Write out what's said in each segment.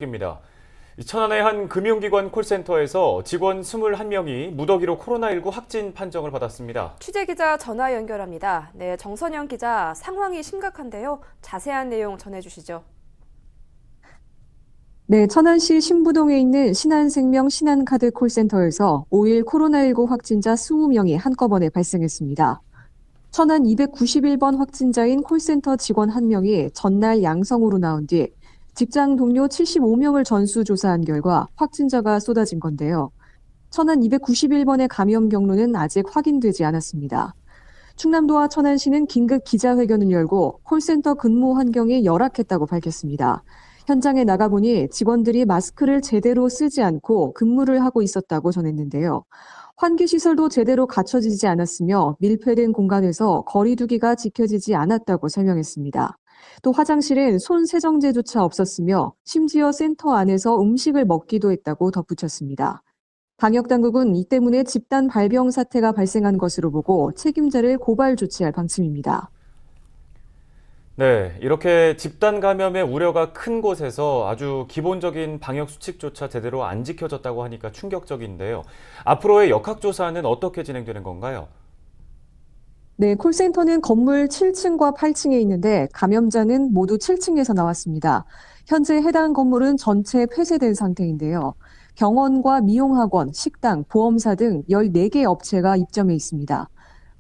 입니다. 천안의 한 금융기관 콜센터에서 직원 21명이 무더기로 코로나19 확진 판정을 받았습니다. 취재기자 전화 연결합니다. 네, 정선영 기자, 상황이 심각한데요. 자세한 내용 전해주시죠. 네, 천안시 신부동에 있는 신한생명 신한카드 콜센터에서 5일 코로나19 확진자 20명이 한꺼번에 발생했습니다. 천안 291번 확진자인 콜센터 직원 1명이 전날 양성으로 나온 뒤 직장 동료 75명을 전수조사한 결과 확진자가 쏟아진 건데요. 천안 291번의 감염 경로는 아직 확인되지 않았습니다. 충남도와 천안시는 긴급 기자회견을 열고 콜센터 근무 환경이 열악했다고 밝혔습니다. 현장에 나가보니 직원들이 마스크를 제대로 쓰지 않고 근무를 하고 있었다고 전했는데요. 환기시설도 제대로 갖춰지지 않았으며 밀폐된 공간에서 거리 두기가 지켜지지 않았다고 설명했습니다. 또 화장실엔 손 세정제조차 없었으며 심지어 센터 안에서 음식을 먹기도 했다고 덧붙였습니다. 방역당국은 이 때문에 집단 발병 사태가 발생한 것으로 보고 책임자를 고발 조치할 방침입니다. 네, 이렇게 집단 감염의 우려가 큰 곳에서 아주 기본적인 방역 수칙조차 제대로 안 지켜졌다고 하니까 충격적인데요. 앞으로의 역학조사는 어떻게 진행되는 건가요? 네, 콜센터는 건물 7층과 8층에 있는데 감염자는 모두 7층에서 나왔습니다. 현재 해당 건물은 전체 폐쇄된 상태인데요. 병원과 미용학원, 식당, 보험사 등 14개 업체가 입점해 있습니다.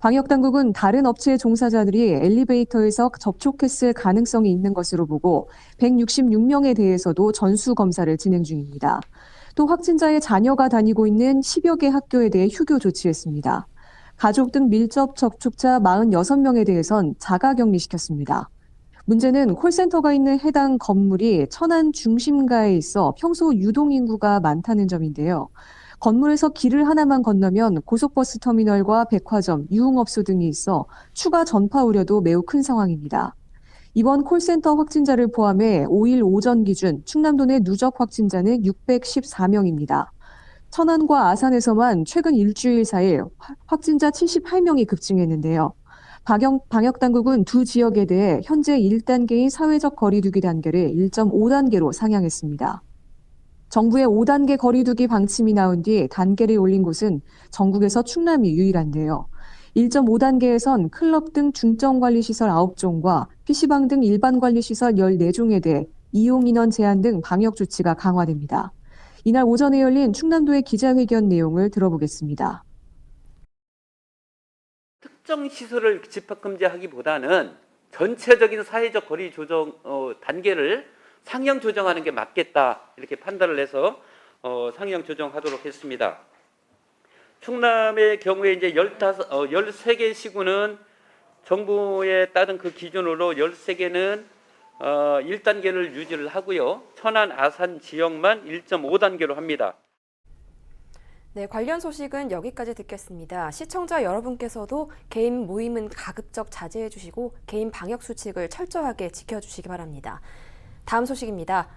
방역당국은 다른 업체 종사자들이 엘리베이터에서 접촉했을 가능성이 있는 것으로 보고 166명에 대해서도 전수검사를 진행 중입니다. 또 확진자의 자녀가 다니고 있는 10여 개 학교에 대해 휴교 조치했습니다. 가족 등 밀접 접촉자 46명에 대해선 자가격리시켰습니다. 문제는 콜센터가 있는 해당 건물이 천안 중심가에 있어 평소 유동인구가 많다는 점인데요. 건물에서 길을 하나만 건너면 고속버스 터미널과 백화점, 유흥업소 등이 있어 추가 전파 우려도 매우 큰 상황입니다. 이번 콜센터 확진자를 포함해 5일 오전 기준 충남도 내 누적 확진자는 614명입니다. 천안과 아산에서만 최근 일주일 사이 확진자 78명이 급증했는데요. 방역당국은 두 지역에 대해 현재 1단계인 사회적 거리두기 단계를 1.5단계로 상향했습니다. 정부의 5단계 거리두기 방침이 나온 뒤 단계를 올린 곳은 전국에서 충남이 유일한데요. 1.5단계에선 클럽 등 중점관리시설 9종과 PC방 등 일반관리시설 14종에 대해 이용인원 제한 등 방역 조치가 강화됩니다. 이날 오전에 열린 충남도의 기자회견 내용을 들어보겠습니다. 특정 시설을 집합금지하기보다는 전체적인 사회적 거리 조정 단계를 상향 조정하는 게 맞겠다 이렇게 판단을 해서 상향 조정하도록 했습니다. 충남의 경우에 이제 13개 시군은 정부에 따른 그 기준으로 13개는 1단계를 유지를 하고요. 천안, 아산 지역만 1.5단계로 합니다. 네, 관련 소식은 여기까지 듣겠습니다. 시청자 여러분께서도 개인 모임은 가급적 자제해 주시고 개인 방역 수칙을 철저하게 지켜주시기 바랍니다. 다음 소식입니다.